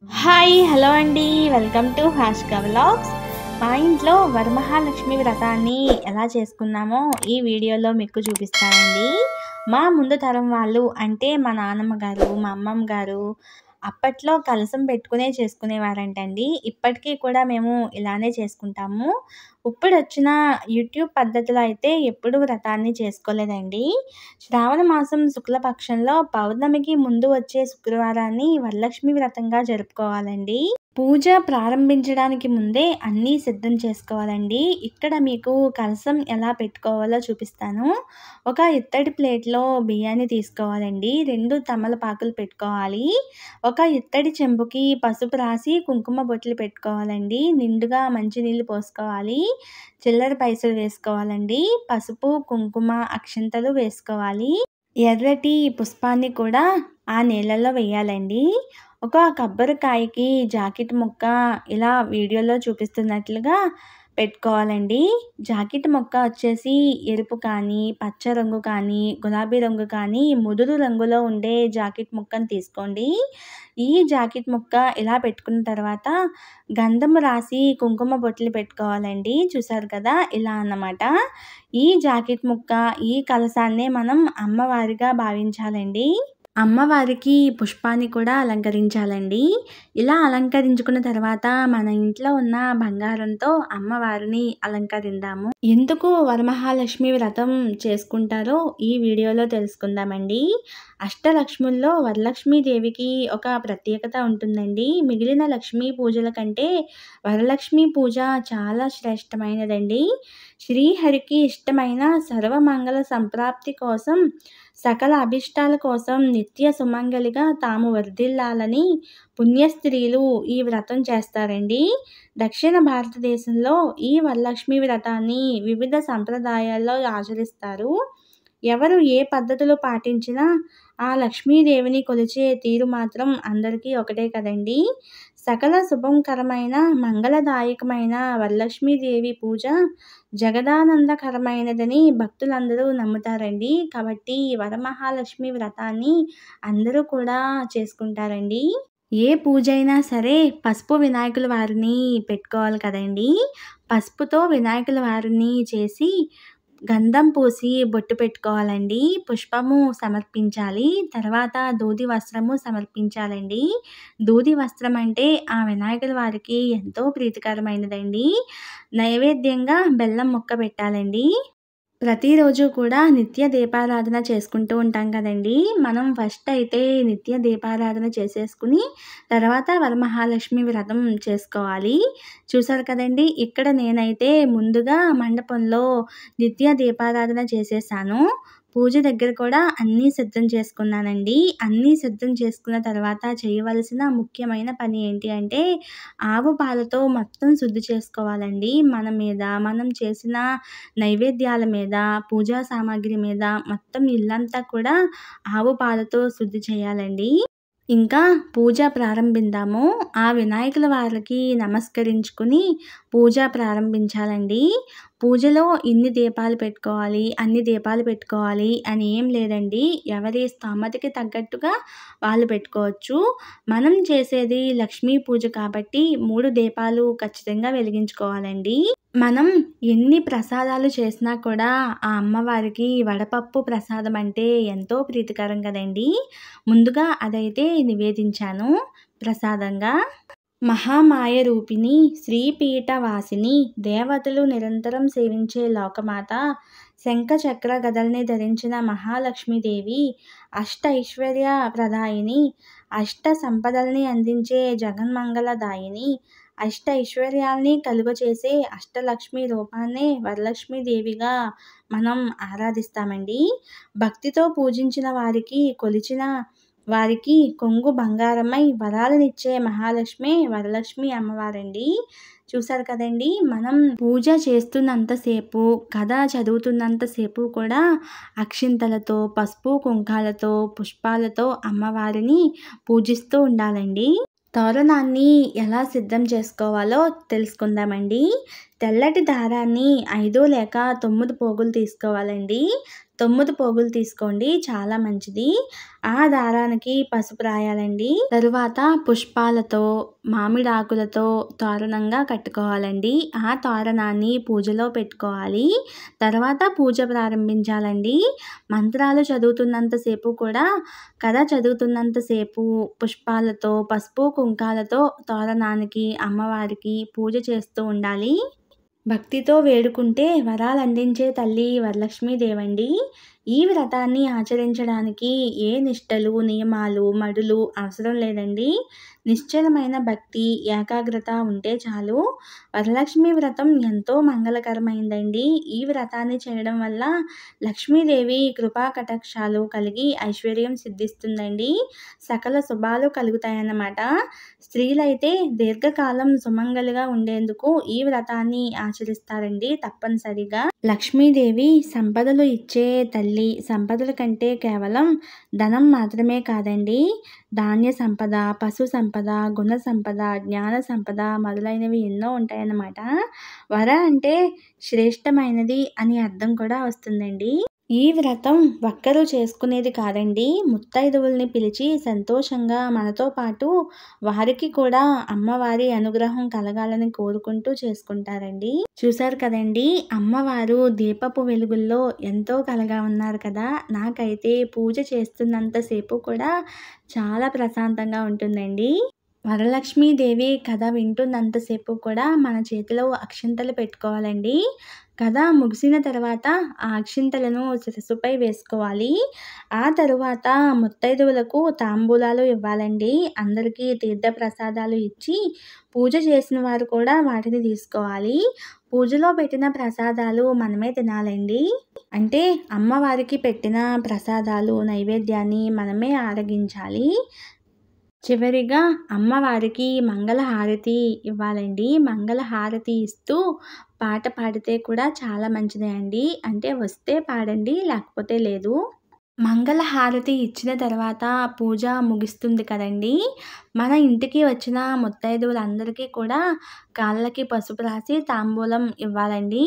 Hi hello అండి. Welcome to హాష్క vlogs. మా ఇంట్లో వరమహాలక్ష్మి వ్రతాన్ని ఎలా చేసుకున్నామో ఈ వీడియోలో మీకు చూపిస్తానండి. మా ముందు తరం వాళ్ళు అంటే మా నాన్నమ్మ గారు, మా అమ్మమ్మ గారు అప్పట్లో కలశం పెట్టుకునే చేసుకునేవారంటండి. ఇప్పటికీ కూడా మేము ఇలానే చేసుకుంటాము. ఇప్పుడొచ్చిన యూట్యూబ్ పద్ధతిలో అయితే ఎప్పుడు వ్రతాన్ని చేసుకోలేదండి. శ్రావణ మాసం శుక్లపక్షంలో పౌర్ణమికి ముందు వచ్చే శుక్రవారాన్ని వరలక్ష్మి వ్రతంగా జరుపుకోవాలండి. పూజ ప్రారంభించడానికి ముందే అన్నీ సిద్ధం చేసుకోవాలండి. ఇక్కడ మీకు కలశం ఎలా పెట్టుకోవాలో చూపిస్తాను. ఒక ఇత్తడి ప్లేట్‌లో బియ్యాన్ని తీసుకోవాలండి. 2 తమలపాకులు పెట్టుకోవాలి. ఒక ఇత్తడి చెంబుకి పసుపు రాసి కుంకుమ బొట్లు పెట్టుకోవాలండి. నిండుగా మంచినీళ్ళు పోసుకోవాలి. చిల్లర పైసలు వేసుకోవాలండి. పసుపు, కుంకుమ, అక్షింతలు వేసుకోవాలి. ఎర్రటి పుష్పాన్ని కూడా ఆ నీళ్ళల్లో వేయాలండి. ఒక కొబ్బరికాయకి జాకెట్ ముక్క ఇలా వీడియోలో చూపిస్తున్నట్లుగా పెట్టుకోవాలండి. జాకెట్ ముక్క వచ్చేసి ఎరుపు కానీ, పచ్చ రంగు కానీ, గులాబీ రంగు కానీ, ముదురు రంగులో ఉండే జాకెట్ ముక్కను తీసుకోండి. ఈ జాకెట్ ముక్క ఇలా పెట్టుకున్న తర్వాత గంధం రాసి కుంకుమ బొట్లు పెట్టుకోవాలండి. చూసారు కదా, ఇలా అన్నమాట. ఈ జాకెట్ ముక్క, ఈ కలశాన్నే మనం అమ్మవారిగా భావించాలండి. అమ్మవారికి పుష్పాన్ని కూడా అలంకరించాలండి. ఇలా అలంకరించుకున్న తర్వాత మన ఇంట్లో ఉన్న బంగారంతో అమ్మవారిని అలంకరిద్దాము. ఎందుకు వరమహాలక్ష్మి వ్రతం చేసుకుంటారో ఈ వీడియోలో తెలుసుకుందామండి. అష్టలక్ష్ముల్లో వరలక్ష్మీదేవికి ఒక ప్రత్యేకత ఉంటుందండి. మిగిలిన లక్ష్మీ పూజల కంటే వరలక్ష్మి పూజ చాలా శ్రేష్టమైనదండి. శ్రీహరికి ఇష్టమైన సర్వమంగళ సంప్రాప్తి కోసం, సకల అభిష్టాల కోసం నిత్య సుమంగళిగా తాము వర్ధిల్లాలని పుణ్యస్త్రీలు ఈ వ్రతం చేస్తారండి. దక్షిణ భారతదేశంలో ఈ వరలక్ష్మి వ్రతాన్ని వివిధ సంప్రదాయాల్లో ఆచరిస్తారు. ఎవరు ఏ పద్ధతులు పాటించినా ఆ లక్ష్మీదేవిని కొలిచే తీరు మాత్రం అందరికీ ఒకటే కదండి. సకల శుభంకరమైన మంగళదాయకమైన వరలక్ష్మీదేవి పూజ జగదానందకరమైనదని భక్తులందరూ నమ్ముతారండి. కాబట్టి వరమహాలక్ష్మి వ్రతాన్ని అందరూ కూడా చేసుకుంటారండి. ఏ పూజ అయినా సరే పసుపు వినాయకుల వారిని పెట్టుకోవాలి కదండి. పసుపుతో వినాయకుల వారిని చేసి గంధం పూసి బొట్టు పెట్టుకోవాలండి. పుష్పము సమర్పించాలి. తర్వాత దూది వస్త్రము సమర్పించాలండి. దూది వస్త్రం అంటే ఆ వినాయకుల వారికి ఎంతో ప్రీతికరమైనదండి. నైవేద్యంగా బెల్లం ముక్క పెట్టాలండి. ప్రతిరోజు కూడా నిత్య దీపారాధన చేసుకుంటూ ఉంటాం కదండి. మనం ఫస్ట్ అయితే నిత్య దీపారాధన చేసేసుకుని తర్వాత వరమహాలక్ష్మి వ్రతం చేసుకోవాలి. చూసారు కదండి, ఇక్కడ నేనైతే ముందుగా మండపంలో నిత్య దీపారాధన చేసేసాను. పూజ దగ్గర కూడా అన్నీ సిద్ధం చేసుకున్నానండి. అన్నీ సిద్ధం చేసుకున్న తర్వాత చేయవలసిన ముఖ్యమైన పని ఏంటి అంటే ఆవు పాలతో మొత్తం శుద్ధి చేసుకోవాలండి. మన మీద, మనం చేసిన నైవేద్యాల మీద, పూజా సామాగ్రి మీద మొత్తం ఇల్లంతా కూడా ఆవు పాలతో శుద్ధి చేయాలండి. ఇంకా పూజ ప్రారంభిద్దాము. ఆ వినాయకుల వారికి నమస్కరించుకుని పూజ ప్రారంభించాలండి. పూజలో ఇన్ని దీపాలు పెట్టుకోవాలి, అన్ని దీపాలు పెట్టుకోవాలి అని ఏం లేదండి. ఎవరి స్తోమతకి తగ్గట్టుగా వాళ్ళు పెట్టుకోవచ్చు. మనం చేసేది లక్ష్మీ పూజ కాబట్టి 3 దీపాలు ఖచ్చితంగా వెలిగించుకోవాలండి. మనం ఎన్ని ప్రసాదాలు చేసినా కూడా ఆ అమ్మవారికి వడపప్పు ప్రసాదం అంటే ఎంతో ప్రీతికరం కదండి. ముందుగా అదైతే నివేదించాను ప్రసాదంగా. మహామాయ రూపిణి, శ్రీపీఠ వాసిని, దేవతలు నిరంతరం సేవించే లోకమాత, శంఖ చక్ర గదల్ని ధరించిన మహాలక్ష్మీదేవి, అష్ట ఐశ్వర్య ప్రదాయిని, అష్ట సంపదల్ని అందించే జగన్మంగళదాయిని, అష్ట ఐశ్వర్యాల్ని కలుగచేసే అష్టలక్ష్మి రూపాన్నే వరలక్ష్మీదేవిగా మనం ఆరాధిస్తామండి. భక్తితో పూజించిన వారికి, కొలిచిన వారికి కొంగు బంగారమై వరాలనిచ్చే మహాలక్ష్మి వరలక్ష్మి అమ్మవారండి. చూసారు కదండి, మనం పూజ చేస్తున్నంతసేపు, కథ చదువుతున్నంతసేపు కూడా అక్షింతలతో, పసుపు కుంకాలతో, పుష్పాలతో అమ్మవారిని పూజిస్తూ ఉండాలండి. తోరణాన్ని ఎలా సిద్ధం చేసుకోవాలో తెలుసుకుందామండి. తెల్లటి దారాన్ని 5 లేక 9 పోగులు తీసుకోవాలండి. 9 పోగులు తీసుకోండి, చాలా మంచిది. ఆ దారానికి పసుపు రాయాలండి. తరువాత పుష్పాలతో, మామిడాకులతో తోరణంగా కట్టుకోవాలండి. ఆ తోరణాన్ని పూజలో పెట్టుకోవాలి. తర్వాత పూజ ప్రారంభించాలండి. మంత్రాలు చదువుతున్నంతసేపు కూడా, కథ చదువుతున్నంతసేపు పుష్పాలతో, పసుపు కుంకాలతో తోరణానికి, అమ్మవారికి పూజ చేస్తూ ఉండాలి. భక్తితో వేడుకుంటే వరాలందించే తల్లి వరలక్ష్మీదేవండి. ఈ వ్రతాన్ని ఆచరించడానికి ఏ నిష్టలు, నియమాలు, మడులు అవసరం లేదండి. నిశ్చలమైన భక్తి, ఏకాగ్రత ఉంటే చాలు. వరలక్ష్మి వ్రతం ఎంతో మంగళకరమైందండి. ఈ వ్రతాన్ని చేయడం వల్ల లక్ష్మీదేవి కృపా కటాక్షాలు కలిగి ఐశ్వర్యం సిద్ధిస్తుందండి. సకల శుభాలు కలుగుతాయన్నమాట. స్త్రీలైతే దీర్ఘకాలం సుమంగలిగా ఉండేందుకు ఈ వ్రతాన్ని ఆచరిస్తారండి తప్పనిసరిగా. లక్ష్మీదేవి సంపదలు ఇచ్చే తల్లి. సంపదల కంటే కేవలం ధనం మాత్రమే కాదండి, ధాన్య సంపద, పశు సంపద, గుణ సంపద, జ్ఞాన సంపద మొదలైనవి ఎన్నో ఉంటాయన్నమాట. వర అంటే శ్రేష్టమైనది అని అర్థం కూడా వస్తుందండి. ఈ వ్రతం ఒక్కరూ చేసుకునేది కాదండి. ముత్తైదువుల్ని పిలిచి సంతోషంగా మనతో పాటు వారికి కూడా అమ్మవారి అనుగ్రహం కలగాలని కోరుకుంటూ చేసుకుంటారండి. చూశారు కదండి, అమ్మవారు దీపపు వెలుగుల్లో ఎంతో కలగా ఉన్నారు కదా. నాకైతే పూజ చేస్తున్నంతసేపు కూడా చాలా ప్రశాంతంగా ఉంటుందండి. వరలక్ష్మీదేవి కథ వింటున్నంతసేపు కూడా మన చేతిలో అక్షింతలు పెట్టుకోవాలండి. కథ ముగిసిన తర్వాత ఆ అక్షింతలను శిరస్సుపై వేసుకోవాలి. ఆ తరువాత ముత్తైదువులకు తాంబూలాలు ఇవ్వాలండి. అందరికీ తీర్థ ప్రసాదాలు ఇచ్చి పూజ చేసిన వారు కూడా వాటిని తీసుకోవాలి. పూజలో పెట్టిన ప్రసాదాలు మనమే తినాలండి. అంటే అమ్మవారికి పెట్టిన ప్రసాదాలు, నైవేద్యాన్ని మనమే ఆరగించాలి. చివరిగా అమ్మవారికి మంగళహారతి ఇవ్వాలండి. మంగళహారతి ఇస్తూ పాట పాడితే కూడా చాలా మంచిదే అండి. అంటే వస్తే పాడండి, లేకపోతే లేదు. మంగళహారతి ఇచ్చిన తర్వాత పూజ ముగుస్తుంది కదండి. మన ఇంటికి వచ్చిన ముత్తైదువులందరికీ కూడా కాళ్ళకి పసుపు రాసి తాంబూలం ఇవ్వాలండి.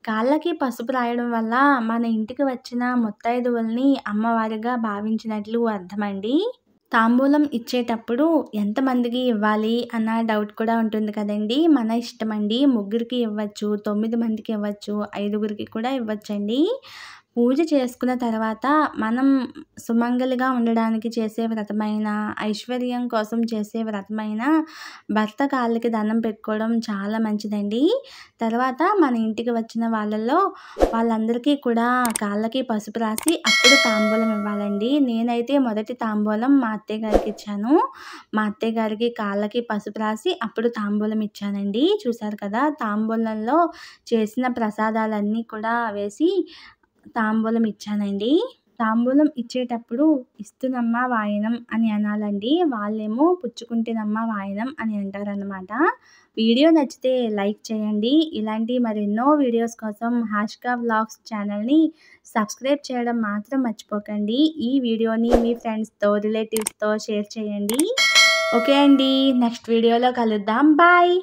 కాళ్ళకి పసుపు రాయడం వల్ల మన ఇంటికి వచ్చిన ముత్తైదువుల్ని అమ్మవారిగా భావించినట్లు అర్థమండి. తాంబూలం ఇచ్చేటప్పుడు ఎంతమందికి ఇవ్వాలి అన్న డౌట్ కూడా ఉంటుంది కదండి. మన ఇష్టమండి. 3కి ఇవ్వచ్చు, 9 మందికి ఇవ్వచ్చు, 5గురికి కూడా ఇవ్వచ్చండి. పూజ చేసుకున్న తర్వాత మనం సుమంగలిగా ఉండడానికి చేసే వ్రతమైన, ఐశ్వర్యం కోసం చేసే వ్రతమైన భర్త కాళ్ళకి దండం పెట్టుకోవడం చాలా మంచిదండి. తర్వాత మన ఇంటికి వచ్చిన వాళ్ళందరికీ కూడా కాళ్ళకి పసుపు రాసి అప్పుడు తాంబూలం ఇవ్వాలండి. నేనైతే మొదటి తాంబూలం మా అత్తయ్య గారికి ఇచ్చాను. మా అత్తయ్య గారికి కాళ్ళకి పసుపు రాసి అప్పుడు తాంబూలం ఇచ్చానండి. చూశారు కదా, తాంబూలంలో చేసిన ప్రసాదాలన్నీ కూడా వేసి తాంబూలం ఇచ్చానండి. తాంబూలం ఇచ్చేటప్పుడు ఇస్తునమ్మ వాయనం అని అనాలండి. వాళ్ళేమో పుచ్చుకుంటేనమ్మ వాయనం అని అంటారనమాట. వీడియో నచ్చితే లైక్ చేయండి. ఇలాంటి మరెన్నో వీడియోస్ కోసం హాష్కా వ్లాగ్స్ ఛానల్ని సబ్స్క్రైబ్ చేయడం మాత్రం మర్చిపోకండి. ఈ వీడియోని మీ ఫ్రెండ్స్తో, రిలేటివ్స్తో షేర్ చేయండి. ఓకే అండి, నెక్స్ట్ వీడియోలో కలుద్దాం. బాయ్.